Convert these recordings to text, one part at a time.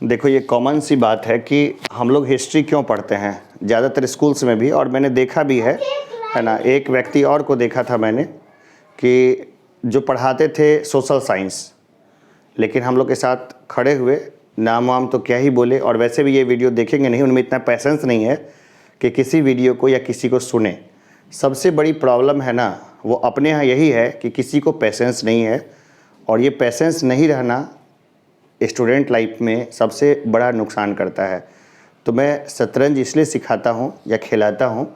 देखो, ये कॉमन सी बात है कि हम लोग हिस्ट्री क्यों पढ़ते हैं ज़्यादातर स्कूल्स में भी, और मैंने देखा भी है ना। एक व्यक्ति और को देखा था मैंने कि जो पढ़ाते थे सोशल साइंस, लेकिन हम लोग के साथ खड़े हुए, नाम वाम तो क्या ही बोले, और वैसे भी ये वीडियो देखेंगे नहीं, उनमें इतना पैसेंस नहीं है कि किसी वीडियो को या किसी को सुने। सबसे बड़ी प्रॉब्लम है ना, वो अपने यहाँ यही है कि किसी को पैसेंस नहीं है, और ये पैसेंस नहीं रहना स्टूडेंट लाइफ में सबसे बड़ा नुकसान करता है। तो मैं शतरंज इसलिए सिखाता हूँ या खिलाता हूँ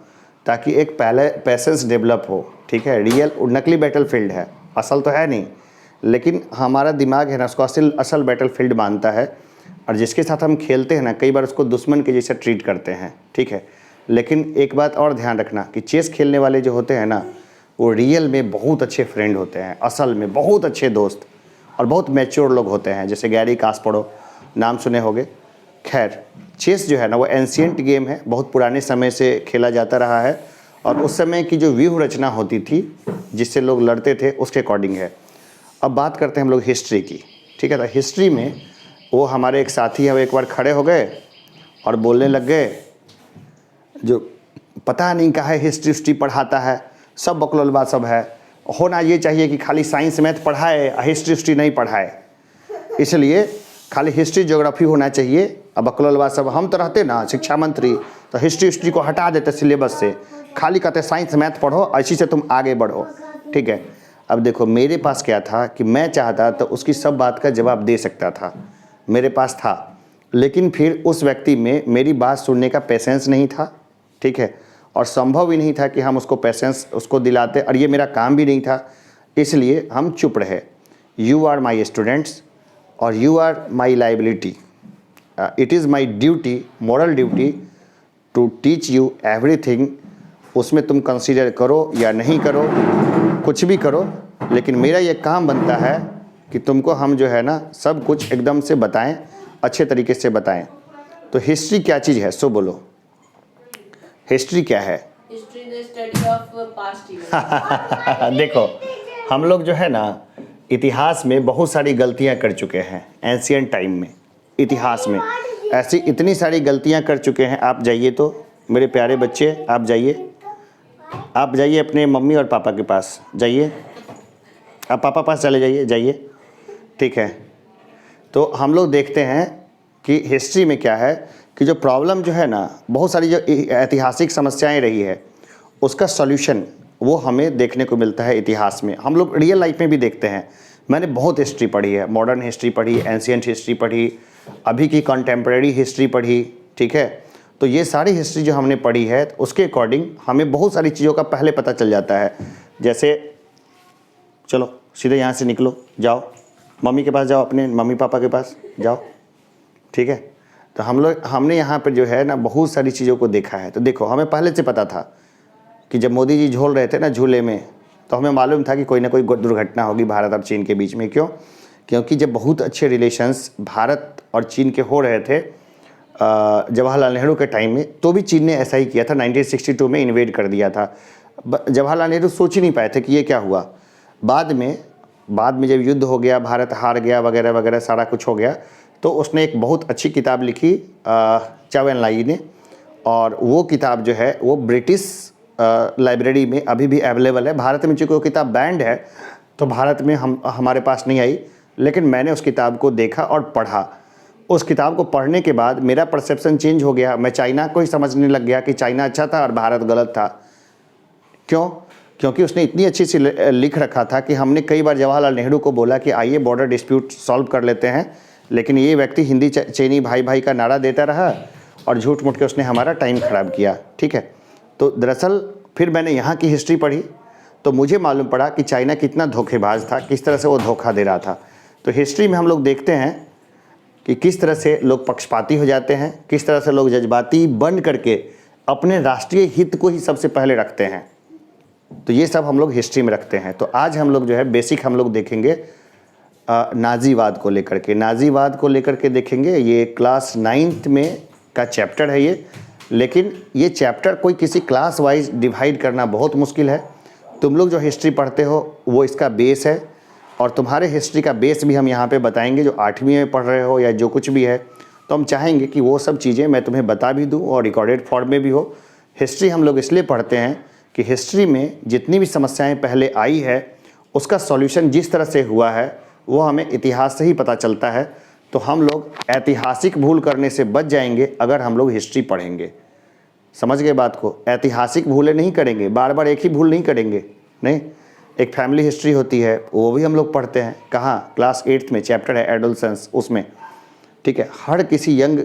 ताकि एक पहले पैसेंस डेवलप हो। ठीक है, रियल नकली बैटलफील्ड है, असल तो है नहीं, लेकिन हमारा दिमाग है ना उसको असल बैटलफील्ड मानता है, और जिसके साथ हम खेलते हैं ना कई बार उसको दुश्मन के जैसे ट्रीट करते हैं। ठीक है, लेकिन एक बात और ध्यान रखना कि चेस खेलने वाले जो होते हैं ना, वो रियल में बहुत अच्छे फ्रेंड होते हैं, असल में बहुत अच्छे दोस्त और बहुत मैच्योर लोग होते हैं, जैसे गैरी कास्परोव, नाम सुने होंगे। खैर, चेस जो है ना वो एंशिएंट गेम है, बहुत पुराने समय से खेला जाता रहा है, और उस समय की जो व्यूह रचना होती थी जिससे लोग लड़ते थे उसके अकॉर्डिंग है। अब बात करते हैं हम लोग हिस्ट्री की। ठीक है, तो हिस्ट्री में वो हमारे एक साथी है, वो एक बार खड़े हो गए और बोलने लग गए, जो पता नहीं कहा है हिस्ट्री पढ़ाता है, सब बकलोलबाज सब है, होना ये चाहिए कि खाली साइंस मैथ पढ़ाए, हिस्ट्री नहीं पढ़ाए, इसलिए खाली हिस्ट्री ज्योग्राफी होना चाहिए। अब बकलोलबाज सब, हम तो रहते ना शिक्षा मंत्री, तो हिस्ट्री को हटा देते सिलेबस से, खाली कहते साइंस मैथ पढ़ो, ऐसी से तुम आगे बढ़ो। ठीक है, अब देखो मेरे पास क्या था कि मैं चाहता तो उसकी सब बात का जवाब दे सकता था, मेरे पास था, लेकिन फिर उस व्यक्ति में मेरी बात सुनने का पेशेंस नहीं था। ठीक है, और संभव ही नहीं था कि हम उसको पेशेंस उसको दिलाते, और ये मेरा काम भी नहीं था, इसलिए हम चुप रहे। यू आर माई स्टूडेंट्स और you are my liability. It is my duty, moral duty to teach you everything. उसमें तुम कंसीडर करो या नहीं करो, कुछ भी करो, लेकिन मेरा ये काम बनता है कि तुमको हम जो है ना सब कुछ एकदम से बताएं, अच्छे तरीके से बताएं। तो हिस्ट्री क्या चीज़ है, सो बोलो, हिस्ट्री क्या है? History is the study of past events. देखो, हम लोग जो है ना इतिहास में बहुत सारी गलतियां कर चुके हैं। एंशिएंट टाइम में इतिहास में ऐसी इतनी सारी गलतियां कर चुके हैं। आप जाइए, तो मेरे प्यारे बच्चे आप जाइए अपने मम्मी और पापा के पास जाइए, आप पापा पास चले जाइए। ठीक है, तो हम लोग देखते हैं कि हिस्ट्री में क्या है कि जो प्रॉब्लम जो है ना, बहुत सारी जो ऐतिहासिक समस्याएं रही है उसका सॉल्यूशन वो हमें देखने को मिलता है इतिहास में। हम लोग रियल लाइफ में भी देखते हैं। मैंने बहुत हिस्ट्री पढ़ी है, मॉडर्न हिस्ट्री पढ़ी, एंशिएंट हिस्ट्री पढ़ी, अभी की कंटेम्प्रेरी हिस्ट्री पढ़ी। ठीक है, तो ये सारी हिस्ट्री जो हमने पढ़ी है उसके अकॉर्डिंग हमें बहुत सारी चीज़ों का पहले पता चल जाता है। जैसे चलो सीधे यहाँ से निकलो, जाओ मम्मी के पास जाओ, अपने मम्मी पापा के पास जाओ। ठीक है, तो हमने यहाँ पर जो है ना बहुत सारी चीज़ों को देखा है। तो देखो, हमें पहले से पता था कि जब मोदी जी झूल रहे थे ना झूले में, तो हमें मालूम था कि कोई ना कोई दुर्घटना होगी भारत और चीन के बीच में। क्यों? क्योंकि जब बहुत अच्छे रिलेशंस भारत और चीन के हो रहे थे जवाहरलाल नेहरू के टाइम में, तो भी चीन ने ऐसा ही किया था, 1962 में इन्वेड कर दिया था। जवाहरलाल नेहरू सोच ही नहीं पाए थे कि ये क्या हुआ। बाद में जब युद्ध हो गया, भारत हार गया वगैरह वगैरह सारा कुछ हो गया, तो उसने एक बहुत अच्छी किताब लिखी चाउ एन लाई ने, और वो किताब जो है वो ब्रिटिश लाइब्रेरी में अभी भी अवेलेबल है। भारत में चूँकि वो किताब बैंड है तो भारत में हमारे पास नहीं आई, लेकिन मैंने उस किताब को देखा और पढ़ा। उस किताब को पढ़ने के बाद मेरा परसेप्शन चेंज हो गया। मैं चाइना को ही समझने लग गया कि चाइना अच्छा था और भारत गलत था। क्यों? क्योंकि उसने इतनी अच्छी सी लिख रखा था कि हमने कई बार जवाहरलाल नेहरू को बोला कि आइए बॉर्डर डिस्प्यूट सॉल्व कर लेते हैं, लेकिन ये व्यक्ति हिंदी चीनी भाई भाई का नारा देता रहा और झूठ मूठ के उसने हमारा टाइम ख़राब किया। ठीक है, तो दरअसल फिर मैंने यहाँ की हिस्ट्री पढ़ी तो मुझे मालूम पड़ा कि चाइना कितना धोखेबाज था, किस तरह से वो धोखा दे रहा था। तो हिस्ट्री में हम लोग देखते हैं कि किस तरह से लोग पक्षपाती हो जाते हैं, किस तरह से लोग जज्बाती बन करके अपने राष्ट्रीय हित को ही सबसे पहले रखते हैं। तो ये सब हम लोग हिस्ट्री में रखते हैं। तो आज हम लोग जो है बेसिक हम लोग देखेंगे नाज़ीवाद को लेकर के देखेंगे। ये क्लास 9th में का चैप्टर है ये, लेकिन ये चैप्टर कोई किसी क्लास वाइज डिवाइड करना बहुत मुश्किल है। तुम लोग जो हिस्ट्री पढ़ते हो वो इसका बेस है, और तुम्हारे हिस्ट्री का बेस भी हम यहाँ पे बताएंगे। जो 8वीं में पढ़ रहे हो या जो कुछ भी है तो हम चाहेंगे कि वो सब चीज़ें मैं तुम्हें बता भी दूँ और रिकॉर्डेड फॉर्म में भी हो। हिस्ट्री हम लोग इसलिए पढ़ते हैं कि हिस्ट्री में जितनी भी समस्याएं पहले आई है उसका सॉल्यूशन जिस तरह से हुआ है वो हमें इतिहास से ही पता चलता है। तो हम लोग ऐतिहासिक भूल करने से बच जाएंगे अगर हम लोग हिस्ट्री पढ़ेंगे। समझ गए बात को? ऐतिहासिक भूलें नहीं करेंगे, बार बार एक ही भूल नहीं करेंगे। नहीं, एक फैमिली हिस्ट्री होती है वो भी हम लोग पढ़ते हैं। कहाँ? क्लास 8th में चैप्टर है एडोलसेंस, उसमें। ठीक है, हर किसी यंग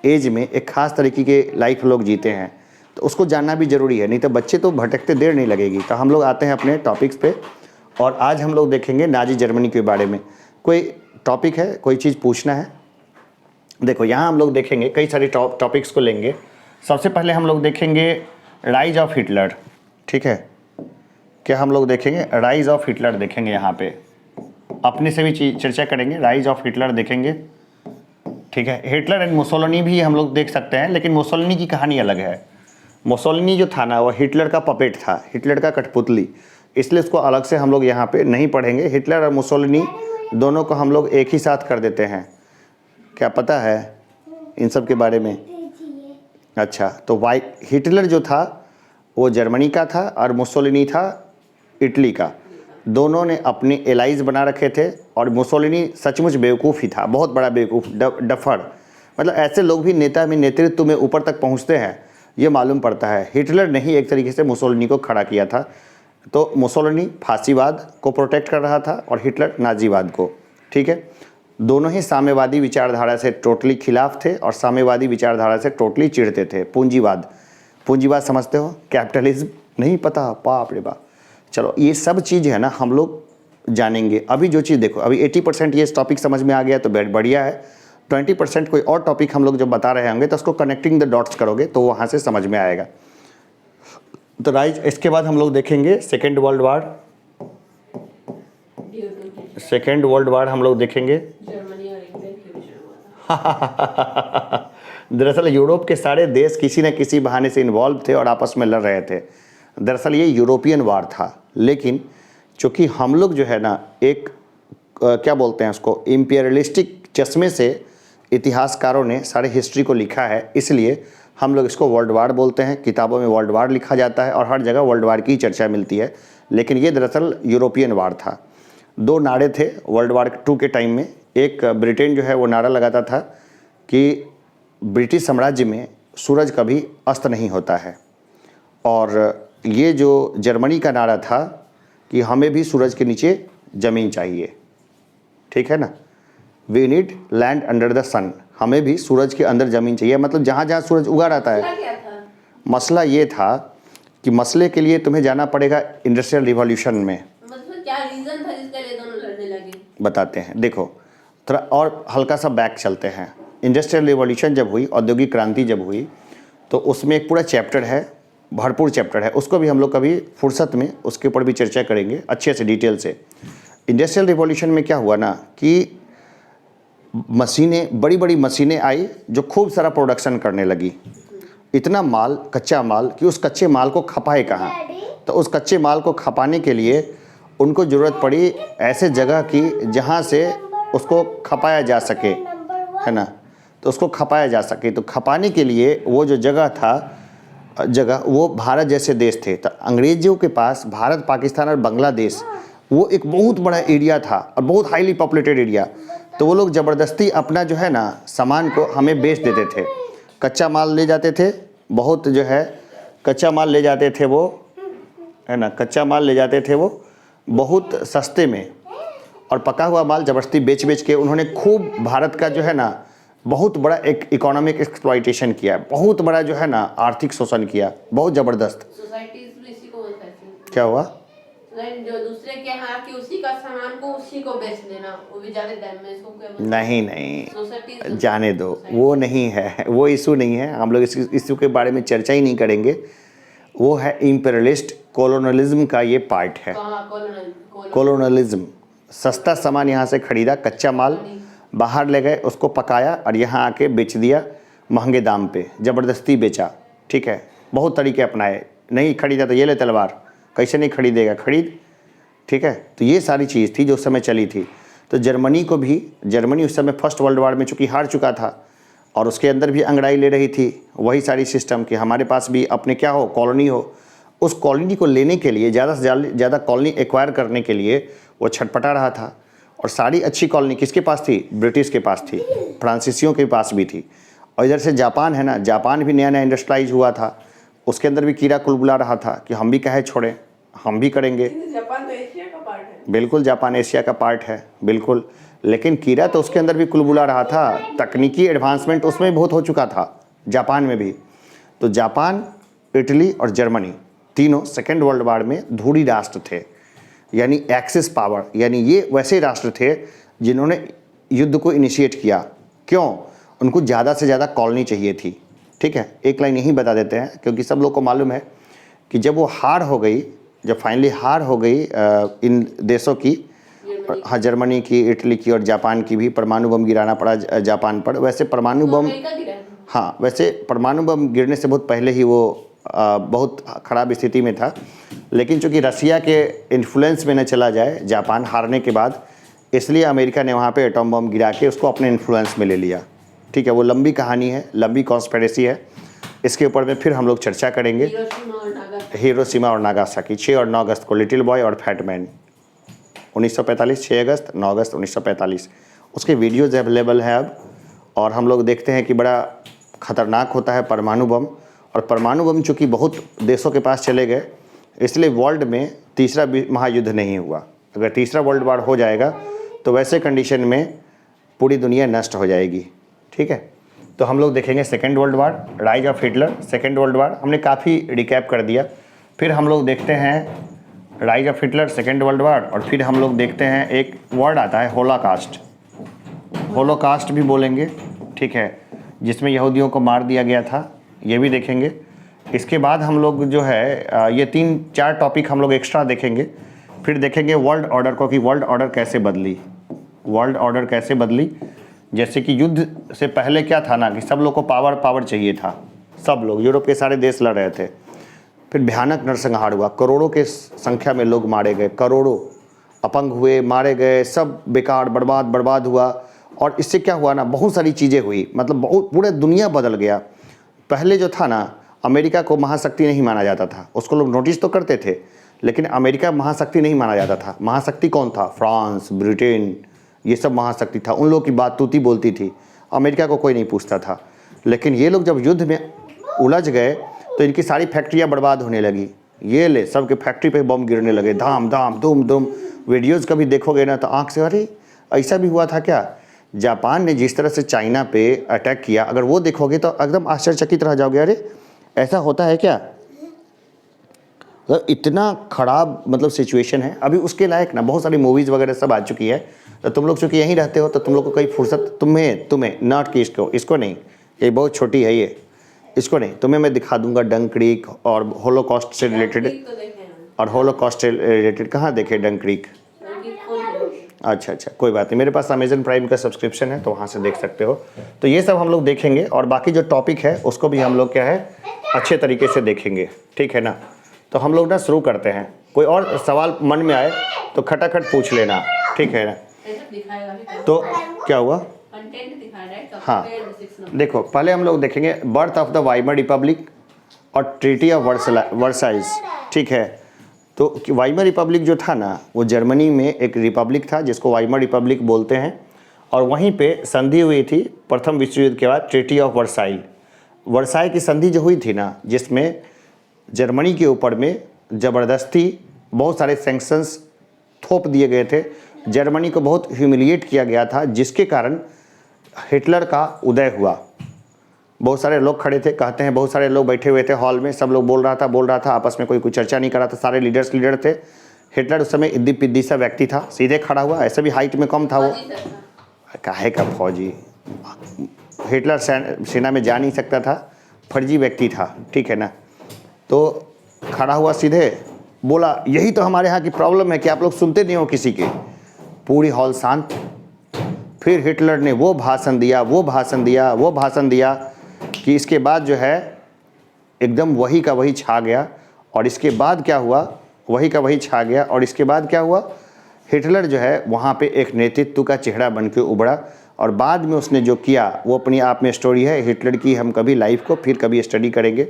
एज में एक ख़ास तरीके के लाइफ लोग जीते हैं, तो उसको जानना भी ज़रूरी है, नहीं तो बच्चे तो भटकते देर नहीं लगेगी। तो हम लोग आते हैं अपने टॉपिक्स पे, और आज हम लोग देखेंगे नाजी जर्मनी के बारे में। कोई टॉपिक है, कोई चीज़ पूछना है? देखो यहाँ हम लोग देखेंगे, कई सारे टॉपिक्स को लेंगे। सबसे पहले हम लोग देखेंगे राइज ऑफ हिटलर। ठीक है, क्या हम लोग देखेंगे? राइज ऑफ हिटलर देखेंगे। यहाँ पे अपने से भी चर्चा करेंगे, राइज ऑफ हिटलर देखेंगे। ठीक है, हिटलर एंड मुसोलिनी भी हम लोग देख सकते हैं, लेकिन मुसोलिनी की कहानी अलग है। मुसोलिनी जो था ना वो हिटलर का पपेट था, हिटलर का कठपुतली, इसलिए उसको अलग से हम लोग यहाँ पे नहीं पढ़ेंगे। हिटलर और मुसोलिनी दोनों को हम लोग एक ही साथ कर देते हैं। क्या पता है इन सब के बारे में? अच्छा, तो हिटलर जो था वो जर्मनी का था और मुसोलिनी था इटली का। दोनों ने अपने एलाइज बना रखे थे, और मुसोलिनी सचमुच बेवकूफ़ ही था, बहुत बड़ा बेवकूफ़, डफर। मतलब ऐसे लोग भी नेता में, नेतृत्व में ऊपर तक पहुंचते हैं, ये मालूम पड़ता है। हिटलर ने ही एक तरीके से मुसोलिनी को खड़ा किया था। तो मुसोलिनी फांसीवाद को प्रोटेक्ट कर रहा था और हिटलर नाजीवाद को। ठीक है, दोनों ही साम्यवादी विचारधारा से टोटली खिलाफ थे और साम्यवादी विचारधारा से टोटली चिढ़ते थे। पूंजीवाद, पूंजीवाद समझते हो? कैपिटलिज्म नहीं पता? बाप रे बाप। चलो ये सब चीज़ है ना हम लोग जानेंगे। अभी जो चीज़ देखो, अभी 80% ये टॉपिक समझ में आ गया तो बढ़िया है। 20% कोई और टॉपिक हम लोग जब बता रहे होंगे तो उसको कनेक्टिंग द डॉट्स करोगे तो वहाँ से समझ में आएगा। तो राइज, इसके बाद हम लोग देखेंगे second world war. Second world war हम लोग देखेंगे। जर्मनी और इंग्लैंड के बीच में हुआ था। दरअसल यूरोप के सारे देश किसी न किसी बहाने से इन्वॉल्व थे और आपस में लड़ रहे थे। दरअसल ये यूरोपियन वार था, लेकिन चूँकि हम लोग जो है ना एक क्या बोलते हैं उसको, इम्पीरियलिस्टिक चश्मे से इतिहासकारों ने सारे हिस्ट्री को लिखा है, इसलिए हम लोग इसको वर्ल्ड वार बोलते हैं। किताबों में वर्ल्ड वार लिखा जाता है और हर जगह वर्ल्ड वार की चर्चा मिलती है, लेकिन ये दरअसल यूरोपियन वार था। दो नारे थे वर्ल्ड वार 2 के टाइम में। एक ब्रिटेन जो है वो नारा लगाता था कि ब्रिटिश साम्राज्य में सूरज कभी अस्त नहीं होता है, और ये जो जर्मनी का नारा था कि हमें भी सूरज के नीचे ज़मीन चाहिए। ठीक है ना, we need land under the sun, हमें भी सूरज के अंदर ज़मीन चाहिए, मतलब जहाँ जहाँ सूरज उगा रहता है। क्या था? मसला ये था कि मसले के लिए तुम्हें जाना पड़ेगा इंडस्ट्रियल रिवॉल्यूशन में। मतलब क्या रीजन था जिसके लिए दोनों लड़ने लगे? बताते हैं, देखो थोड़ा और हल्का सा बैक चलते हैं। इंडस्ट्रियल रिवॉल्यूशन जब हुई, औद्योगिक क्रांति जब हुई, तो उसमें एक पूरा चैप्टर है, भरपूर चैप्टर है, उसको भी हम लोग कभी फुर्सत में उसके ऊपर भी चर्चा करेंगे अच्छे से, डिटेल से। इंडस्ट्रियल रिवॉल्यूशन में क्या हुआ ना कि मशीनें, बड़ी बड़ी मशीनें आई जो खूब सारा प्रोडक्शन करने लगी। इतना माल, कच्चा माल, कि उस कच्चे माल को खपाए कहाँ। तो उस कच्चे माल को खपाने के लिए उनको ज़रूरत पड़ी ऐसे जगह की जहाँ से उसको खपाया जा सके, है ना। तो उसको खपाया जा सके, तो खपाने के लिए वो जो जगह था, वो भारत जैसे देश थे। तो अंग्रेज़ों के पास भारत, पाकिस्तान और बांग्लादेश वो एक बहुत बड़ा एरिया था और बहुत हाईली पॉपुलेटेड एरिया। तो वो लोग ज़बरदस्ती अपना जो है ना सामान को हमें बेच देते थे। कच्चा माल ले जाते थे, बहुत जो है कच्चा माल ले जाते थे वो, है ना, कच्चा माल ले जाते थे वो बहुत सस्ते में, और पका हुआ माल ज़बरदस्ती बेच बेच के उन्होंने खूब भारत का जो है ना बहुत बड़ा एक इकोनॉमिक एक्सप्लॉइटेशन किया, बहुत बड़ा जो है ना आर्थिक शोषण किया, बहुत ज़बरदस्त। सोसाइटीज भी इसी को बोलते हैं। क्या हुआ? जो दूसरे के यहाँ की उसी का सामान को उसी को बेच देना, वो भी ज़्यादा दाम में, इसको क्या बोलते हैं? नहीं, सोसाइटीज जाने दो, वो नहीं है, वो इशू नहीं है। हम लोग इस इशू के बारे में चर्चा ही नहीं करेंगे। वो है इम्पेरियलिस्ट कॉलोनलिज्म का ये पार्ट है। कॉलोनलिज्म, सस्ता सामान यहाँ से खरीदा, कच्चा माल बाहर ले गए, उसको पकाया और यहाँ आके बेच दिया महंगे दाम पे, ज़बरदस्ती बेचा। ठीक है, बहुत तरीके अपनाए। नहीं खरीदा तो ये ले तलवार, कैसे नहीं खरीदेगा, खरीद। ठीक है, तो ये सारी चीज़ थी जो उस समय चली थी। तो जर्मनी को भी, जर्मनी उस समय फर्स्ट वर्ल्ड वार में चूँकि हार चुका था, और उसके अंदर भी अंगड़ाई ले रही थी वही सारी सिस्टम कि हमारे पास भी अपने क्या हो, कॉलोनी हो। उस कॉलोनी को लेने के लिए, ज़्यादा से ज़्यादा कॉलोनी एक्वायर करने के लिए वो छटपटा रहा था। और सारी अच्छी कॉलोनी किसके पास थी? ब्रिटिश के पास थी, फ्रांसीसियों के पास भी थी। और इधर से जापान है ना, जापान भी नया नया इंडस्ट्रियलाइज हुआ था, उसके अंदर भी कीड़ा कुलबुला रहा था कि हम भी काहे छोड़ें, हम भी करेंगे। जापान तो एशिया का पार्ट है। बिल्कुल, जापान एशिया का पार्ट है, बिल्कुल। लेकिन कीड़ा तो उसके अंदर भी कुलबुला रहा था, तकनीकी एडवांसमेंट उसमें बहुत हो चुका था, जापान में भी। तो जापान, इटली और जर्मनी तीनों सेकेंड वर्ल्ड वार में धुरी राष्ट्र थे, यानी एक्सिस पावर, यानी ये वैसे राष्ट्र थे जिन्होंने युद्ध को इनिशिएट किया। क्यों? उनको ज़्यादा से ज़्यादा कॉलोनी चाहिए थी। ठीक है, एक लाइन यही बता देते हैं क्योंकि सब लोग को मालूम है कि जब वो हार हो गई, जब फाइनली हार हो गई इन देशों की, हाँ, जर्मनी की, इटली की और जापान की भी, परमाणु बम गिराना पड़ा जापान पर। वैसे परमाणु बम, हाँ, वैसे परमाणु बम गिरने से बहुत पहले ही वो बहुत ख़राब स्थिति में था। लेकिन चूँकि रसिया के इन्फ्लुएंस में न चला जाए जापान हारने के बाद, इसलिए अमेरिका ने वहाँ पे एटम बम गिरा के उसको अपने इन्फ्लुएंस में ले लिया। ठीक है, वो लंबी कहानी है, लंबी कॉन्स्पिरेसी है, इसके ऊपर में फिर हम लोग चर्चा करेंगे। हिरोशिमा और नागासाकी 6 और 9 अगस्त को, लिटिल बॉय और फैट मैन 1945, 6 अगस्त 9 अगस्त 1945। उसके वीडियोज़ अवेलेबल हैं अब। और हम लोग देखते हैं कि बड़ा ख़तरनाक होता है परमाणु बम। और परमाणु बम चूँकि बहुत देशों के पास चले गए, इसलिए वर्ल्ड में तीसरा महायुद्ध नहीं हुआ। अगर तीसरा वर्ल्ड वार हो जाएगा तो वैसे कंडीशन में पूरी दुनिया नष्ट हो जाएगी। ठीक है, तो हम लोग देखेंगे second world war, rise of Hitler, second world war हमने काफ़ी रिकैप कर दिया। फिर हम लोग देखते हैं rise of Hitler, second world war, और फिर हम लोग देखते हैं एक वर्ड आता है होलोकास्ट, होलोकास्ट भी बोलेंगे। ठीक है, जिसमें यहूदियों को मार दिया गया था, ये भी देखेंगे। इसके बाद हम लोग जो है ये 3-4 टॉपिक हम लोग एक्स्ट्रा देखेंगे। फिर देखेंगे वर्ल्ड ऑर्डर को, कि वर्ल्ड ऑर्डर कैसे बदली, वर्ल्ड ऑर्डर कैसे बदली। जैसे कि युद्ध से पहले क्या था ना, कि सब लोग को पावर चाहिए था, सब लोग, यूरोप के सारे देश लड़ रहे थे। फिर भयानक नरसंहार हुआ, करोड़ों के संख्या में लोग मारे गए, करोड़ों अपंग हुए, मारे गए, सब बेकार बर्बाद हुआ। और इससे क्या हुआ ना, बहुत सारी चीज़ें हुई, मतलब बहुत, पूरे दुनिया बदल गया। पहले जो था ना, अमेरिका को महाशक्ति नहीं माना जाता था, उसको लोग नोटिस तो करते थे, लेकिन अमेरिका महाशक्ति नहीं माना जाता था। महाशक्ति कौन था? फ्रांस, ब्रिटेन, ये सब महाशक्ति था। उन लोगों की बात तूती बोलती थी, अमेरिका को कोई नहीं पूछता था। लेकिन ये लोग जब युद्ध में उलझ गए तो इनकी सारी फैक्ट्रियाँ बर्बाद होने लगी। ये ले, सबके फैक्ट्री पे बम गिरने लगे, धाम धाम धूम धूम। वीडियोज़ कभी देखोगे ना तो आँख से, अरे ऐसा भी हुआ था क्या? जापान ने जिस तरह से चाइना पे अटैक किया, अगर वो देखोगे तो एकदम आश्चर्यचकित रह जाओगे, अरे ऐसा होता है क्या? तो इतना ख़राब मतलब सिचुएशन है। अभी उसके लायक ना बहुत सारी मूवीज़ वगैरह सब आ चुकी है। तो तुम लोग चूँकि यहीं रहते हो तो तुम लोग को कई फुर्सत, तुम्हें नॉट कि इसको नहीं, ये बहुत छोटी है ये, इसको नहीं, तुम्हें मैं दिखा दूंगा डंक क्रीक और होलोकॉस्ट से रिलेटेड। और होलोकॉस्ट से रिलेटेड कहाँ देखे डंक क्रीक? अच्छा, कोई बात नहीं, मेरे पास अमेजन प्राइम का सब्सक्रिप्शन है तो वहाँ से देख सकते हो। तो ये सब हम लोग देखेंगे, और बाकी जो टॉपिक है उसको भी हम लोग क्या है अच्छे तरीके से देखेंगे। ठीक है ना, तो हम लोग ना शुरू करते हैं। कोई और सवाल मन में आए तो खटाखट पूछ लेना, ठीक है ना। तो क्या हुआ? हाँ, देखो पहले हम लोग देखेंगे birth of the Weimar Republic और ट्रीटी ऑफ वर्साइज। ठीक है, तो वाइमर रिपब्लिक जो था ना, वो जर्मनी में एक रिपब्लिक था जिसको वाइमर रिपब्लिक बोलते हैं। और वहीं पे संधि हुई थी प्रथम विश्व युद्ध के बाद, ट्रीटी ऑफ वर्साइल। वर्साई की संधि जो हुई थी ना, जिसमें जर्मनी के ऊपर में ज़बरदस्ती बहुत सारे सैंक्शंस थोप दिए गए थे, जर्मनी को बहुत ह्यूमिलिएट किया गया था, जिसके कारण हिटलर का उदय हुआ। बहुत सारे लोग खड़े थे, कहते हैं बहुत सारे लोग बैठे हुए थे हॉल में, सब लोग बोल रहा था, आपस में कोई चर्चा नहीं कर रहा था, सारे लीडर थे। हिटलर उस समय इद्दी पिद्दी सा व्यक्ति था, सीधे खड़ा हुआ, ऐसे भी हाइट में कम था वो, काहे का फौजी, हिटलर सेना में जा नहीं सकता था, फर्जी व्यक्ति था। ठीक है ना, तो खड़ा हुआ सीधे, बोला यही तो हमारे यहाँ की प्रॉब्लम है कि आप लोग सुनते नहीं हो किसी के। पूरी हॉल शांत। फिर हिटलर ने वो भाषण दिया कि इसके बाद जो है एकदम वही का वही छा गया। और इसके बाद क्या हुआ? वही का वही छा गया। और इसके बाद क्या हुआ? हिटलर जो है वहाँ पे एक नेतृत्व का चेहरा बन के उभरा और बाद में उसने जो किया वो अपनी आप में स्टोरी है हिटलर की। हम कभी लाइफ को फिर कभी स्टडी करेंगे।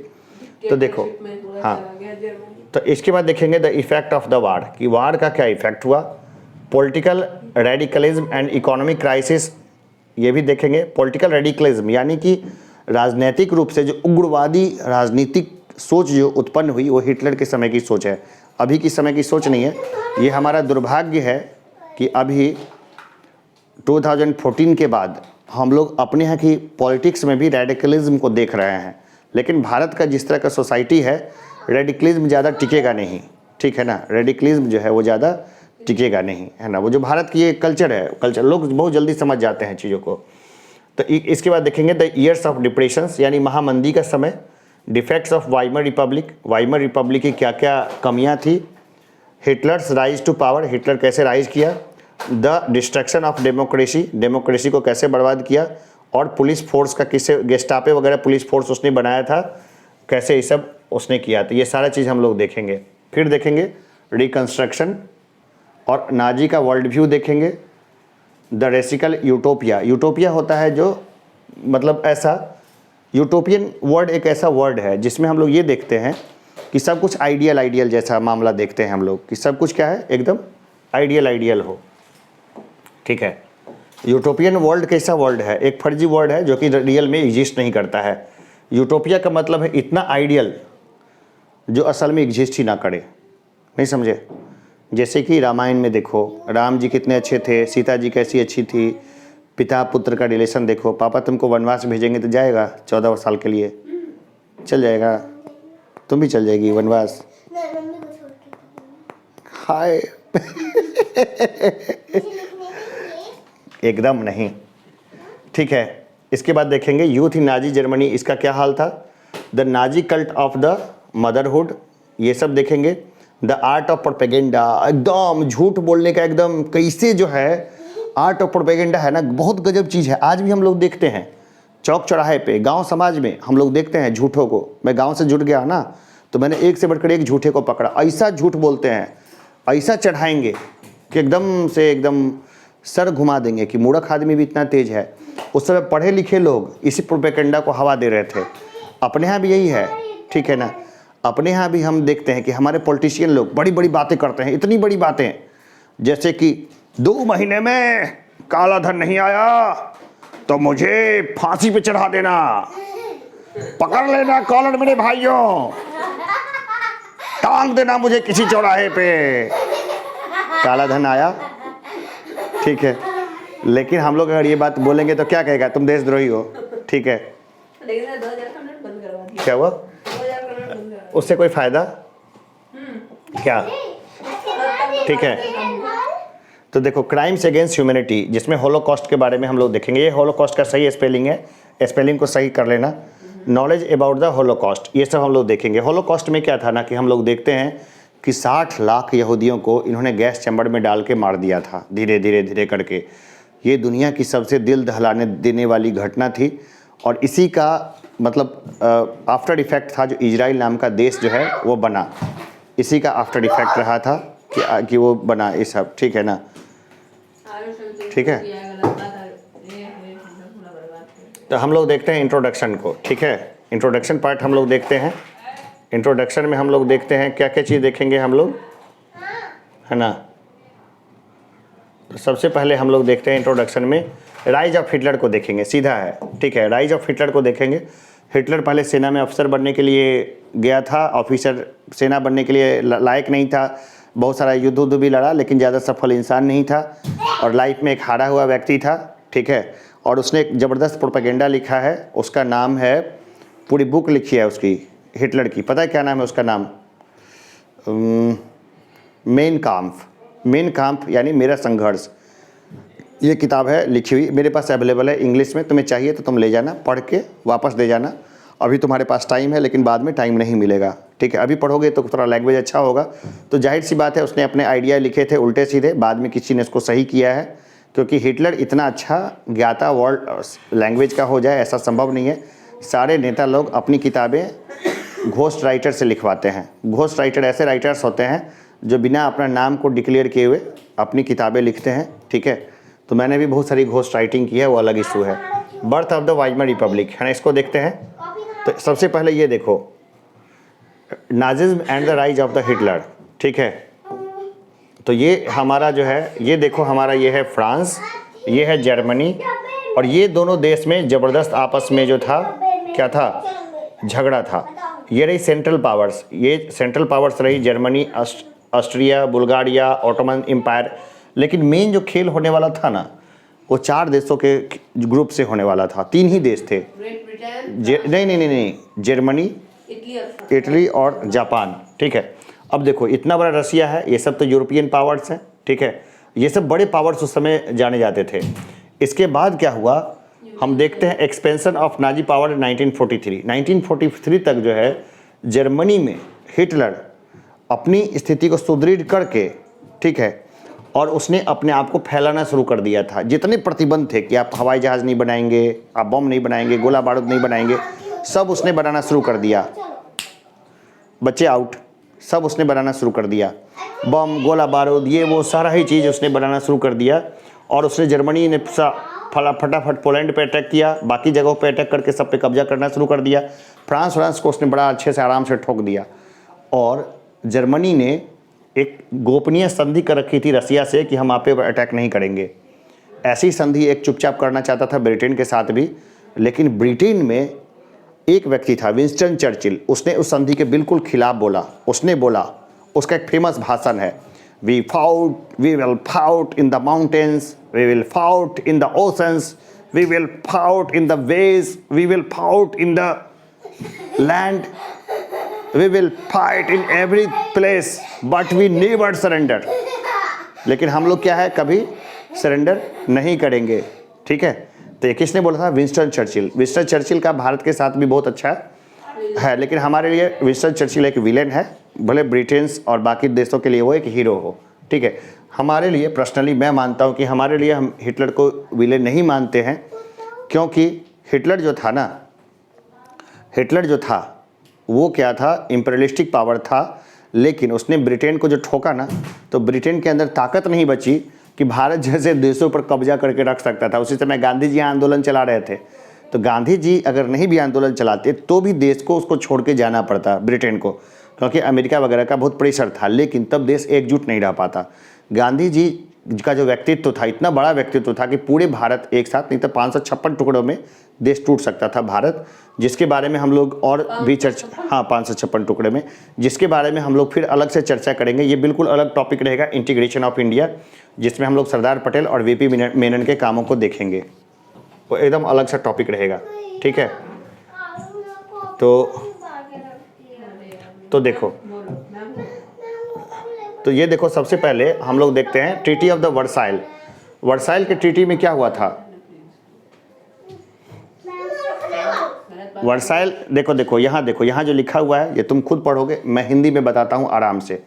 तो देखो, हाँ, तो इसके बाद देखेंगे the effect of the war, कि वार का क्या इफेक्ट हुआ। Political radicalism and economic crisis, ये भी देखेंगे। पॉलिटिकल रेडिकलिज्म यानी कि राजनीतिक रूप से जो उग्रवादी राजनीतिक सोच जो उत्पन्न हुई वो हिटलर के समय की सोच है, अभी की समय की सोच नहीं है। ये हमारा दुर्भाग्य है कि अभी 2014 के बाद हम लोग अपने यहाँ की पॉलिटिक्स में भी रेडिकलिज्म को देख रहे हैं। लेकिन भारत का जिस तरह का सोसाइटी है, रेडिकलिज्म ज़्यादा टिकेगा नहीं, ठीक है ना। रेडिकलिज्म जो है वो ज़्यादा टिकेगा नहीं, है ना। वो जो भारत की ये कल्चर है, कल्चर लोग बहुत जल्दी समझ जाते हैं चीज़ों को। तो इसके बाद देखेंगे द ईयर्स ऑफ डिप्रेशंस, यानी महामंदी का समय। Defects of Weimar Republic, Weimar Republic की क्या क्या कमियाँ थी। Hitler's rise to power, Hitler कैसे राइज किया। The destruction of democracy, democracy को कैसे बर्बाद किया। और पुलिस फोर्स का किससे, गेस्टापे वगैरह पुलिस फोर्स उसने बनाया था, कैसे ये सब उसने किया। तो ये सारा चीज़ हम लोग देखेंगे। फिर देखेंगे रिकन्स्ट्रक्शन और नाजी का वर्ल्ड व्यू देखेंगे। द रेसिकल यूटोपिया, यूटोपिया होता है जो मतलब ऐसा, यूटोपियन वर्ड एक ऐसा वर्ड है जिसमें हम लोग ये देखते हैं कि सब कुछ आइडियल जैसा मामला देखते हैं हम लोग, कि सब कुछ क्या है, एकदम आइडियल हो, ठीक है। यूटोपियन वर्ल्ड कैसा वर्ल्ड है, एक फर्जी वर्ड है जो कि रियल में एग्जिस्ट नहीं करता है। यूटोपिया का मतलब है इतना आइडियल जो असल में एग्जिस्ट ही ना करे, नहीं समझे। जैसे कि रामायण में देखो, राम जी कितने अच्छे थे, सीता जी कैसी अच्छी थी, पिता पुत्र का रिलेशन देखो। पापा तुमको वनवास भेजेंगे तो जाएगा 14 साल के लिए, चल जाएगा, तुम भी चल जाएगी वनवास। हाय एकदम नहीं, ठीक है। इसके बाद देखेंगे यूथ इन नाजी जर्मनी, इसका क्या हाल था। The Nazi cult of the motherhood, ये सब देखेंगे। द आर्ट ऑफ प्रोपेगेंडा, एकदम झूठ बोलने का एकदम कैसे जो है आर्ट ऑफ प्रोपेगेंडा है ना, बहुत गजब चीज़ है। आज भी हम लोग देखते हैं चौक चौराहे पे, गांव समाज में हम लोग देखते हैं झूठों को। मैं गांव से जुड़ गया ना, तो मैंने एक से बढ़कर एक झूठे को पकड़ा। ऐसा झूठ बोलते हैं, ऐसा चढ़ाएंगे कि एकदम सर घुमा देंगे कि मूर्ख आदमी भी इतना तेज है। उस समय पढ़े लिखे लोग इसी प्रोपेगेंडा को हवा दे रहे थे। अपने यहाँ भी यही है, ठीक है ना। अपने यहाँ भी हम देखते हैं कि हमारे पॉलिटिशियन लोग बड़ी बड़ी बातें करते हैं, इतनी बड़ी बातें, जैसे कि 2 महीने में काला धन नहीं आया तो मुझे फांसी पे चढ़ा देना, पकड़ लेना कॉलर मेरे भाइयों, टांग देना मुझे किसी चौराहे पे, काला धन आया, ठीक है। लेकिन हम लोग अगर ये बात बोलेंगे तो क्या कहेगा, तुम देशद्रोही हो, ठीक है। लेकिन 2000 का नोट बंद करवा दिया। क्या हुआ, 2000 का नोट बंद करवा उससे कोई फायदा क्या, ठीक है। तो देखो क्राइम्स अगेंस्ट ह्यूमैनिटी, जिसमें होलोकॉस्ट के बारे में हम लोग देखेंगे। ये होलोकॉस्ट का सही स्पेलिंग है, स्पेलिंग को सही कर लेना। नॉलेज अबाउट द होलोकॉस्ट, ये सब हम लोग देखेंगे। होलोकॉस्ट में क्या था ना कि हम लोग देखते हैं कि 60 लाख यहूदियों को इन्होंने गैस चैम्बर में डाल के मार दिया था, धीरे धीरे करके। ये दुनिया की सबसे दिल दहलाने देने वाली घटना थी। और इसी का मतलब आफ्टर इफेक्ट था जो इजराइल नाम का देश जो है वो बना, इसी का आफ्टर इफेक्ट रहा था कि वो बना ये सब, ठीक है ना, ठीक है। तो हम लोग देखते हैं इंट्रोडक्शन को, ठीक है। इंट्रोडक्शन पार्ट हम लोग देखते हैं। इंट्रोडक्शन में हम लोग देखते हैं क्या क्या चीज़ देखेंगे हम लोग, है ना। तो सबसे पहले हम लोग देखते हैं इंट्रोडक्शन में राइज ऑफ हिटलर को देखेंगे, सीधा है, ठीक है। राइज ऑफ हिटलर को देखेंगे। हिटलर पहले सेना में अफसर बनने के लिए गया था, ऑफिसर सेना बनने के लिए लायक नहीं था, बहुत सारा युद्ध भी लड़ा लेकिन ज़्यादा सफल इंसान नहीं था, और लाइफ में एक हारा हुआ व्यक्ति था, ठीक है। और उसने एक ज़बरदस्त प्रोपेगेंडा लिखा है, उसका नाम है, पूरी बुक लिखी है उसकी, हिटलर की, पता है क्या नाम है उसका नाम, मेन काम्फ यानी मेरा संघर्ष। ये किताब है लिखी हुई, मेरे पास अवेलेबल है इंग्लिश में, तुम्हें चाहिए तो तुम ले जाना, पढ़ के वापस दे जाना। अभी तुम्हारे पास टाइम है लेकिन बाद में टाइम नहीं मिलेगा, ठीक है। अभी पढ़ोगे तो थोड़ा लैंग्वेज अच्छा होगा। तो जाहिर सी बात है उसने अपने आइडिया लिखे थे उल्टे सीधे, बाद में किसी ने इसको सही किया है, क्योंकि हिटलर इतना अच्छा ज्ञाता वर्ल्ड लैंग्वेज का हो जाए ऐसा संभव नहीं है। सारे नेता लोग अपनी किताबें घोस्ट राइटर से लिखवाते हैं। घोस्ट राइटर ऐसे राइटर्स होते हैं जो बिना अपना नाम को डिक्लेयर किए हुए अपनी किताबें लिखते हैं, ठीक है। तो मैंने भी बहुत सारी घोस्ट राइटिंग की है, वो अलग इशू है। Birth of the Weimar Republic है ना, इसको देखते हैं। तो सबसे पहले ये देखो, Nazism and the rise of the Hitler, ठीक है। तो ये हमारा जो है, ये देखो हमारा ये है फ्रांस, ये है जर्मनी, और ये दोनों देश में ज़बरदस्त आपस में जो था, क्या था, झगड़ा था। ये रही सेंट्रल पावर्स, ये सेंट्रल पावर्स रही Germany, Austria, Bulgaria, Ottoman Empire. लेकिन मेन जो खेल होने वाला था ना, वो 4 देशों के ग्रुप से होने वाला था। 3 ही देश थे, ग्रेट ब्रिटेन, नहीं, जर्मनी, इटली और जापान, ठीक है। अब देखो इतना बड़ा रसिया है, ये सब तो यूरोपियन पावर्स हैं, ठीक है। ये सब बड़े पावर्स उस समय जाने जाते थे। इसके बाद क्या हुआ, हम देखते हैं एक्सपेंशन ऑफ नाजी पावर 1943 तक जो है जर्मनी में हिटलर अपनी स्थिति को सुदृढ़ करके, ठीक है, और उसने अपने आप को फैलाना शुरू कर दिया था। जितने प्रतिबंध थे कि आप हवाई जहाज़ नहीं बनाएंगे, आप बम नहीं बनाएंगे, गोला बारूद नहीं बनाएंगे, सब उसने बनाना शुरू कर दिया। बच्चे आउट, सब उसने बनाना शुरू कर दिया। बम, गोला बारूद, ये वो सारा ही चीज़ उसने बनाना शुरू कर दिया। और उसने जर्मनी ने फटाफट पोलैंड पे अटैक किया, बाकी जगहों पे अटैक करके सब पे कब्जा करना शुरू कर दिया। फ्रांस को उसने बड़ा अच्छे से आराम से ठोक दिया। और जर्मनी ने एक गोपनीय संधि कर रखी थी रसिया से कि हम आप पे अटैक नहीं करेंगे। ऐसी संधि एक चुपचाप करना चाहता था ब्रिटेन के साथ भी, लेकिन ब्रिटेन में एक व्यक्ति था विंस्टन चर्चिल, उसने उस संधि के बिल्कुल खिलाफ बोला। उसने बोला, उसका एक फेमस भाषण है, we will fight in the mountains, we will fight in the oceans, we will fight in the ways, we will fight in the land, we will fight in every place but we never surrender. लेकिन हम लोग क्या है, कभी surrender नहीं करेंगे, ठीक है। तो ये किसने बोला था, विंस्टन चर्चिल। विंस्टन चर्चिल का भारत के साथ भी बहुत अच्छा है, लेकिन हमारे लिए विंस्टन चर्चिल एक विलेन है, भले ब्रिटेन और बाकी देशों के लिए वो एक हीरो हो, ठीक है। हमारे लिए पर्सनली मैं मानता हूँ कि हमारे लिए हम हिटलर को विलेन नहीं मानते हैं, क्योंकि हिटलर जो था ना, हिटलर जो था वो क्या था, इम्पेरियलिस्टिक पावर था। लेकिन उसने ब्रिटेन को जो ठोका ना, तो ब्रिटेन के अंदर ताकत नहीं बची कि भारत जैसे देशों पर कब्जा करके रख सकता था। उसी समय गांधी जी आंदोलन चला रहे थे, तो गांधी जी अगर नहीं भी आंदोलन चलाते तो भी देश को उसको छोड़ के जाना पड़ता ब्रिटेन को, क्योंकि अमेरिका वगैरह का बहुत प्रेशर था। लेकिन तब देश एकजुट नहीं रह पाता। गांधी जी का जो व्यक्तित्व था, इतना बड़ा व्यक्तित्व था कि पूरे भारत एक साथ, नहीं तो 556 टुकड़ों में देश टूट सकता था भारत, जिसके बारे में हम लोग और भी चर्चा, हाँ 556 टुकड़े में, जिसके बारे में हम लोग फिर अलग से चर्चा करेंगे। ये बिल्कुल अलग टॉपिक रहेगा, इंटीग्रेशन ऑफ इंडिया, जिसमें हम लोग सरदार पटेल और वीपी मेनन के कामों को देखेंगे। वो एकदम अलग सा टॉपिक रहेगा, ठीक है। तो देखो, तो ये देखो, सबसे पहले हम लोग देखते हैं treaty of the Versailles. Versailles के ट्रीटी में क्या हुआ था, वर्साइल, देखो यहाँ देखो, यहाँ जो लिखा हुआ है ये तुम खुद पढ़ोगे, मैं हिंदी में बताता हूँ आराम से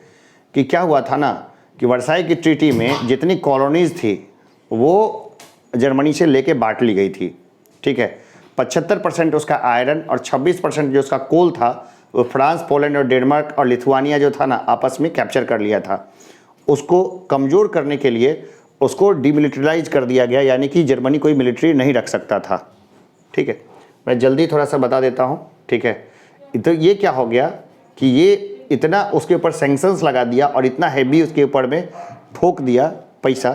कि क्या हुआ था ना, कि वर्साइल की ट्रीटी में जितनी कॉलोनीज थी वो जर्मनी से लेके बांट ली गई थी, ठीक है। 75% उसका आयरन और 26% जो उसका कोल था वो फ्रांस, पोलैंड और डेनमार्क और लिथुआनिया जो था ना आपस में कैप्चर कर लिया था। उसको कमज़ोर करने के लिए उसको डिमिलिटराइज कर दिया गया, यानी कि जर्मनी कोई मिलिट्री नहीं रख सकता था, ठीक है। मैं जल्दी थोड़ा सा बता देता हूँ, ठीक है। तो ये क्या हो गया कि ये इतना उसके ऊपर सैंक्शंस लगा दिया और इतना हैवी उसके ऊपर में ठोक दिया पैसा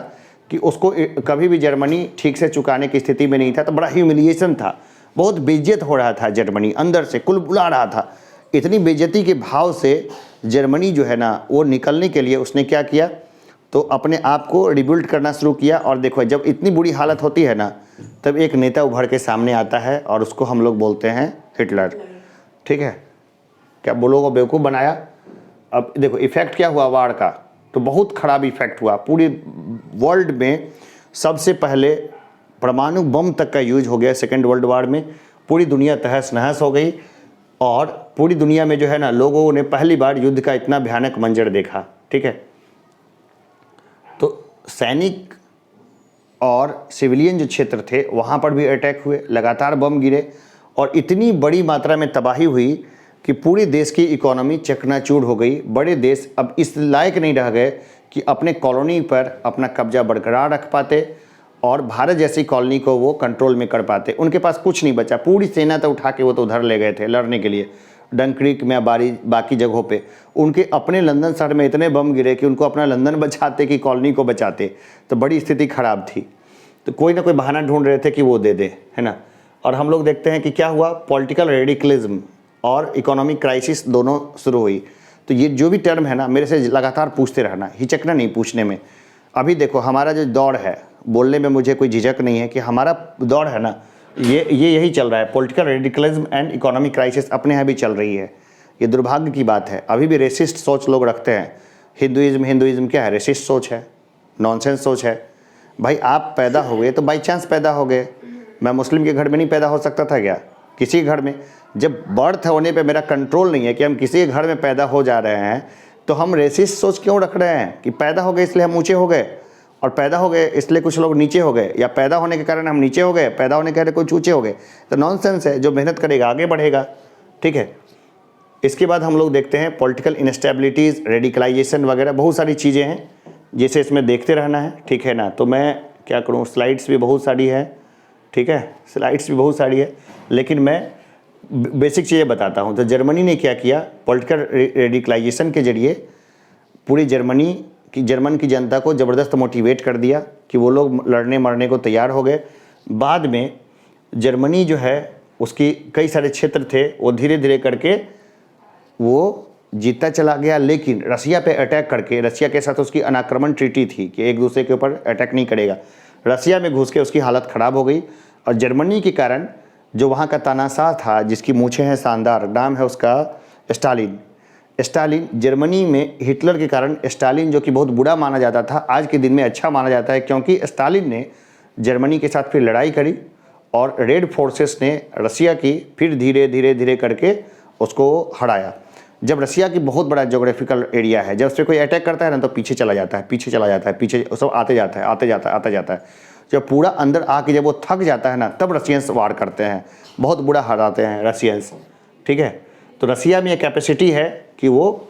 कि उसको कभी भी जर्मनी ठीक से चुकाने की स्थिति में नहीं था। तो बड़ा ह्यूमिलिएशन था, बहुत बेइज्जत हो रहा था जर्मनी, अंदर से कुलबुला रहा था। इतनी बेइज्जती के भाव से जर्मनी जो है ना, वो निकलने के लिए उसने क्या किया, तो अपने आप को रिबिल्ड करना शुरू किया। और देखो, जब इतनी बुरी हालत होती है ना, तब एक नेता उभर के सामने आता है और उसको हम लोग बोलते हैं हिटलर, ठीक है। क्या बोलो को बेवकूफ़ बनाया। अब देखो इफ़ेक्ट क्या हुआ वार का, तो बहुत ख़राब इफ़ेक्ट हुआ। पूरी वर्ल्ड में सबसे पहले परमाणु बम तक का यूज हो गया सेकेंड वर्ल्ड वार में। पूरी दुनिया तहस नहस हो गई और पूरी दुनिया में जो है ना, लोगों ने पहली बार युद्ध का इतना भयानक मंजर देखा, ठीक है। तो सैनिक और सिविलियन जो क्षेत्र थे वहाँ पर भी अटैक हुए, लगातार बम गिरे और इतनी बड़ी मात्रा में तबाही हुई कि पूरे देश की इकोनॉमी चकनाचूर हो गई। बड़े देश अब इस लायक नहीं रह गए कि अपने कॉलोनी पर अपना कब्जा बरकरार रख पाते और भारत जैसी कॉलोनी को वो कंट्रोल में कर पाते। उनके पास कुछ नहीं बचा, पूरी सेना तो उठा के वो तो उधर ले गए थे लड़ने के लिए, डंक्रीक में, बाकी जगहों पे। उनके अपने लंदन शहर में इतने बम गिरे कि उनको अपना लंदन बचाते कि कॉलोनी को बचाते, तो बड़ी स्थिति खराब थी। तो कोई ना कोई बहाना ढूंढ रहे थे कि वो दे दे, है ना। और हम लोग देखते हैं कि क्या हुआ, पॉलिटिकल रेडिकलिज्म और इकोनॉमिक क्राइसिस दोनों शुरू हुई। तो ये जो भी टर्म है ना, मेरे से लगातार पूछते रहना, हिचकना नहीं पूछने में। अभी देखो हमारा जो दौड़ है, बोलने में मुझे कोई झिझक नहीं है कि हमारा दौड़ है ना, ये यही चल रहा है। Political radicalism and economic crisis अपने यहाँ भी चल रही है। ये दुर्भाग्य की बात है। अभी भी रेसिस्ट सोच लोग रखते हैं। हिंदुइज्म क्या है? रेसिस्ट सोच है, नॉनसेंस सोच है। भाई आप पैदा हो गए तो बाई चांस पैदा हो गए। मैं मुस्लिम के घर में नहीं पैदा हो सकता था क्या? किसी घर में। जब बर्थ होने पे मेरा कंट्रोल नहीं है कि हम किसी के घर में पैदा हो जा रहे हैं, तो हम रेसिस्ट सोच क्यों रख रहे हैं कि पैदा हो गए इसलिए हम ऊँचे हो गए, और पैदा हो गए इसलिए कुछ लोग नीचे हो गए, या पैदा होने के कारण हम नीचे हो गए, पैदा होने के कारण कुछ ऊँचे हो गए। तो नॉनसेंस है। जो मेहनत करेगा आगे बढ़ेगा, ठीक है। इसके बाद हम लोग देखते हैं पॉलिटिकल इनस्टेबिलिटीज़, रेडिकलाइजेशन वगैरह बहुत सारी चीज़ें हैं, जैसे इसमें देखते रहना है, ठीक है ना। तो मैं क्या करूँ, स्लाइड्स भी बहुत सारी है, ठीक है, स्लाइड्स भी बहुत सारी है, लेकिन मैं बेसिक चीज़ें बताता हूँ। तो जर्मनी ने क्या किया, पॉलिटिकल रेडिकलाइजेशन के जरिए पूरी जर्मन की जनता को ज़बरदस्त मोटिवेट कर दिया कि वो लोग लड़ने मरने को तैयार हो गए। बाद में जर्मनी जो है, उसकी कई सारे क्षेत्र थे, वो धीरे धीरे करके वो जीतता चला गया। लेकिन रसिया पे अटैक करके, रसिया के साथ उसकी अनाक्रमण ट्रीटी थी कि एक दूसरे के ऊपर अटैक नहीं करेगा, रसिया में घुस के उसकी हालत ख़राब हो गई। और जर्मनी के कारण जो वहाँ का तानाशाह था, जिसकी मूछें हैं शानदार, नाम है उसका स्टालिन। जर्मनी में हिटलर के कारण स्टालिन, जो कि बहुत बुरा माना जाता था, आज के दिन में अच्छा माना जाता है, क्योंकि स्टालिन ने जर्मनी के साथ फिर लड़ाई करी और रेड फोर्सेस ने रसिया की फिर धीरे धीरे करके उसको हराया। जब रसिया की बहुत बड़ा जोग्राफिकल एरिया है, जब उस पर कोई अटैक करता है ना, तो पीछे चला जाता है, पीछे सब आते जाता है। जब पूरा अंदर आके जब वो थक जाता है ना, तब रसियंस वार करते हैं, बहुत बुरा हराते हैं रसियंस, ठीक है। तो रसिया में ये कैपेसिटी है कि वो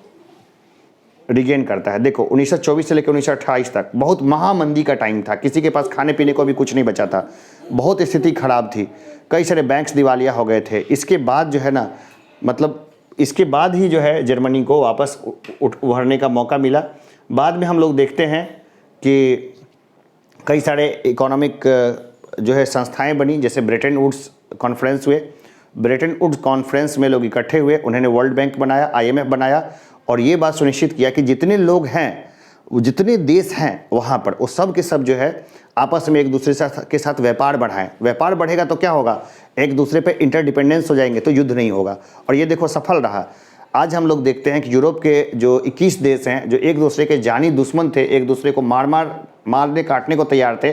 रिगेन करता है। देखो 1924 से लेकर 1928 तक बहुत महामंदी का टाइम था, किसी के पास खाने पीने को भी कुछ नहीं बचा था, बहुत स्थिति खराब थी, कई सारे बैंक्स दिवालिया हो गए थे। इसके बाद जो है ना, मतलब इसके बाद ही जो है जर्मनी को वापस उभरने का मौका मिला। बाद में हम लोग देखते हैं कि कई सारे इकोनॉमिक जो है संस्थाएं बनी, जैसे ब्रेटन वुड्स कॉन्फ्रेंस हुए। ब्रेटन वुड्स कॉन्फ्रेंस में लोग इकट्ठे हुए, उन्होंने वर्ल्ड बैंक बनाया, IMF बनाया, और ये बात सुनिश्चित किया कि जितने लोग हैं, जितने देश हैं वहाँ पर, वो सब के सब जो है आपस में एक दूसरे के साथ व्यापार बढ़ाएं। व्यापार बढ़ेगा तो क्या होगा, एक दूसरे पे इंटरडिपेंडेंस हो जाएंगे, तो युद्ध नहीं होगा। और ये देखो सफल रहा। आज हम लोग देखते हैं कि यूरोप के जो 21 देश हैं, जो एक दूसरे के जानी दुश्मन थे, एक दूसरे को मारने काटने को तैयार थे,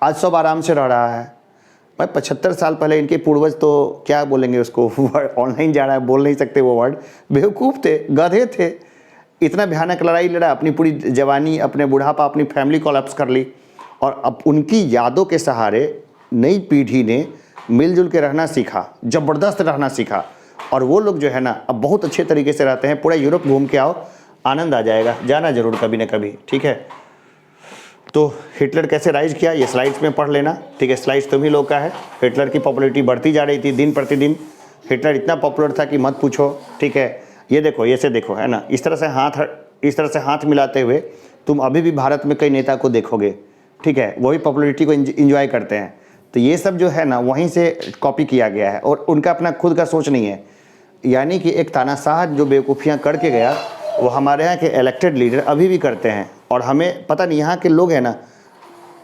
आज सब आराम से रह रहा है। भाई 75 साल पहले इनके पूर्वज तो क्या बोलेंगे उसको, ऑनलाइन जा रहा है, बोल नहीं सकते वो वर्ड, बेवकूफ़ थे, गधे थे। इतना भयानक लड़ाई लड़ा, अपनी पूरी जवानी, अपने बुढ़ापा, अपनी फैमिली कोलैप्स कर ली। और अब उनकी यादों के सहारे नई पीढ़ी ने मिलजुल के रहना सीखा, ज़बरदस्त रहना सीखा। और वो लोग जो है ना, अब बहुत अच्छे तरीके से रहते हैं। पूरा यूरोप घूम के आओ, आनंद आ जाएगा, जाना जरूर कभी ना कभी, ठीक है। तो हिटलर कैसे राइज किया, ये स्लाइड्स में पढ़ लेना, ठीक है। स्लाइड्स तुम ही लोग का है। हिटलर की पॉपुलैरिटी बढ़ती जा रही थी दिन प्रतिदिन। हिटलर इतना पॉपुलर था कि मत पूछो, ठीक है। ये देखो, ये से देखो, है ना, इस तरह से हाथ मिलाते हुए तुम अभी भी भारत में कई नेता को देखोगे, ठीक है, वही पॉपुलैरिटी को इंजॉय करते हैं। तो ये सब जो है ना, वहीं से कॉपी किया गया है, और उनका अपना खुद का सोच नहीं है। यानी कि एक तानाशाह जो बेवकूफ़ियाँ करके गया, वो हमारे यहाँ के इलेक्टेड लीडर अभी भी करते हैं। और हमें पता नहीं, यहाँ के लोग हैं ना,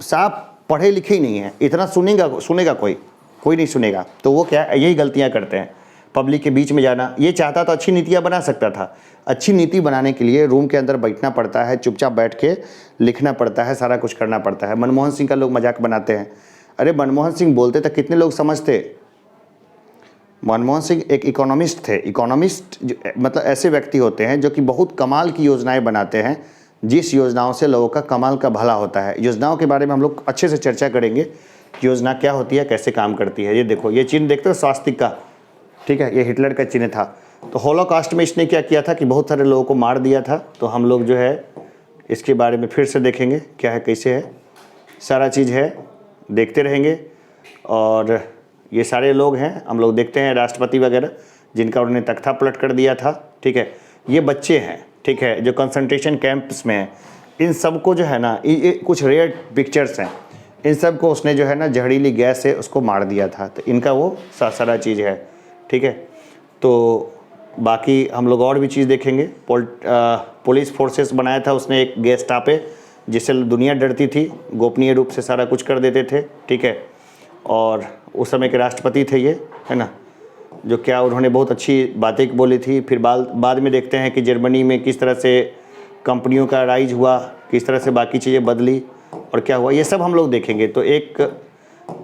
साफ पढ़े लिखे ही नहीं है। इतना सुनेगा कोई नहीं सुनेगा। तो वो क्या, यही गलतियाँ करते हैं, पब्लिक के बीच में जाना। ये चाहता तो अच्छी नीतियाँ बना सकता था। अच्छी नीति बनाने के लिए रूम के अंदर बैठना पड़ता है, चुपचाप बैठ के लिखना पड़ता है, सारा कुछ करना पड़ता है। मनमोहन सिंह का लोग मजाक बनाते हैं। अरे मनमोहन सिंह बोलते तो कितने लोग समझते। मनमोहन सिंह एक इकोनॉमिस्ट थे। इकोनॉमिस्ट मतलब ऐसे व्यक्ति होते हैं जो कि बहुत कमाल की योजनाएं बनाते हैं, जिस योजनाओं से लोगों का कमाल का भला होता है। योजनाओं के बारे में हम लोग अच्छे से चर्चा करेंगे कि योजना क्या होती है, कैसे काम करती है। ये देखो, ये चिन्ह देखते हो स्वास्तिक का, ठीक है, ये हिटलर का चिन्ह था। तो हॉलोकॉस्ट में इसने क्या किया था कि बहुत सारे लोगों को मार दिया था। तो हम लोग जो है इसके बारे में फिर से देखेंगे क्या है, कैसे है, सारा चीज़ है। देखते रहेंगे। और ये सारे लोग हैं, हम लोग देखते हैं राष्ट्रपति वगैरह जिनका उन्होंने तख्ता पलट कर दिया था, ठीक है। ये बच्चे हैं, ठीक है, जो कंसंट्रेशन कैंप्स में हैं। इन सब को जो है ना, ये कुछ रेयर पिक्चर्स हैं, इन सब को उसने जो है ना जहरीली गैस से उसको मार दिया था। तो इनका वो सारा चीज़ है, ठीक है। तो बाकी हम लोग और भी चीज़ देखेंगे। पुलिस फोर्सेस बनाया था उसने एक गेस्टापे, जिससे दुनिया डरती थी, गोपनीय रूप से सारा कुछ कर देते थे, ठीक है। और उस समय के राष्ट्रपति थे ये, है ना, जो क्या उन्होंने बहुत अच्छी बातें बोली थी। फिर बाद में देखते हैं कि जर्मनी में किस तरह से कंपनियों का राइज हुआ, किस तरह से बाकी चीज़ें बदली और क्या हुआ, ये सब हम लोग देखेंगे। तो एक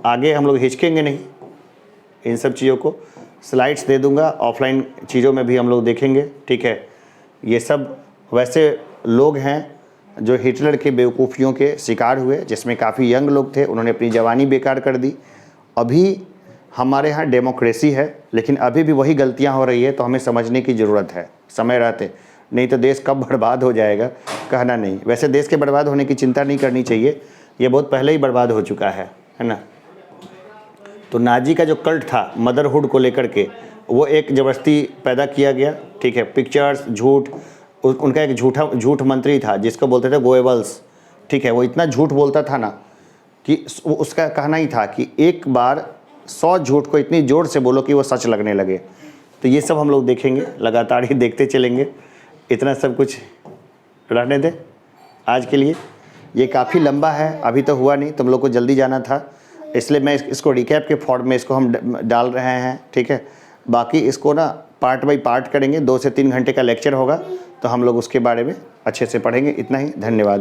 आगे हम लोग हिचकेंगे नहीं, इन सब चीज़ों को स्लाइड्स दे दूंगा, ऑफलाइन चीज़ों में भी हम लोग देखेंगे, ठीक है। ये सब वैसे लोग हैं जो हिटलर के बेवकूफ़ियों के शिकार हुए, जिसमें काफ़ी यंग लोग थे, उन्होंने अपनी जवानी बेकार कर दी। अभी हमारे यहाँ डेमोक्रेसी है, लेकिन अभी भी वही गलतियाँ हो रही है, तो हमें समझने की ज़रूरत है समय रहते, नहीं तो देश कब बर्बाद हो जाएगा कहना नहीं। वैसे देश के बर्बाद होने की चिंता नहीं करनी चाहिए, ये बहुत पहले ही बर्बाद हो चुका है ना। तो नाजी का जो कल्ट था मदरहुड को लेकर के, वो एक ज़बरदस्ती पैदा किया गया, ठीक है। पिक्चर्स, झूठ, उनका एक झूठ मंत्री था जिसको बोलते थे गोएबल्स, ठीक है। वो इतना झूठ बोलता था ना कि उसका कहना ही था कि एक बार 100 झूठ को इतनी ज़ोर से बोलो कि वो सच लगने लगे। तो ये सब हम लोग देखेंगे, लगातार ही देखते चलेंगे। इतना सब कुछ रहने दे आज के लिए, ये काफ़ी लंबा है, अभी तो हुआ नहीं, तुम लोग को जल्दी जाना था, इसलिए मैं इसको रिकैप के फॉर्म में इसको हम डाल रहे हैं, ठीक है। बाकी इसको ना पार्ट बाय पार्ट करेंगे, 2 से 3 घंटे का लेक्चर होगा, तो हम लोग उसके बारे में अच्छे से पढ़ेंगे। इतना ही, धन्यवाद।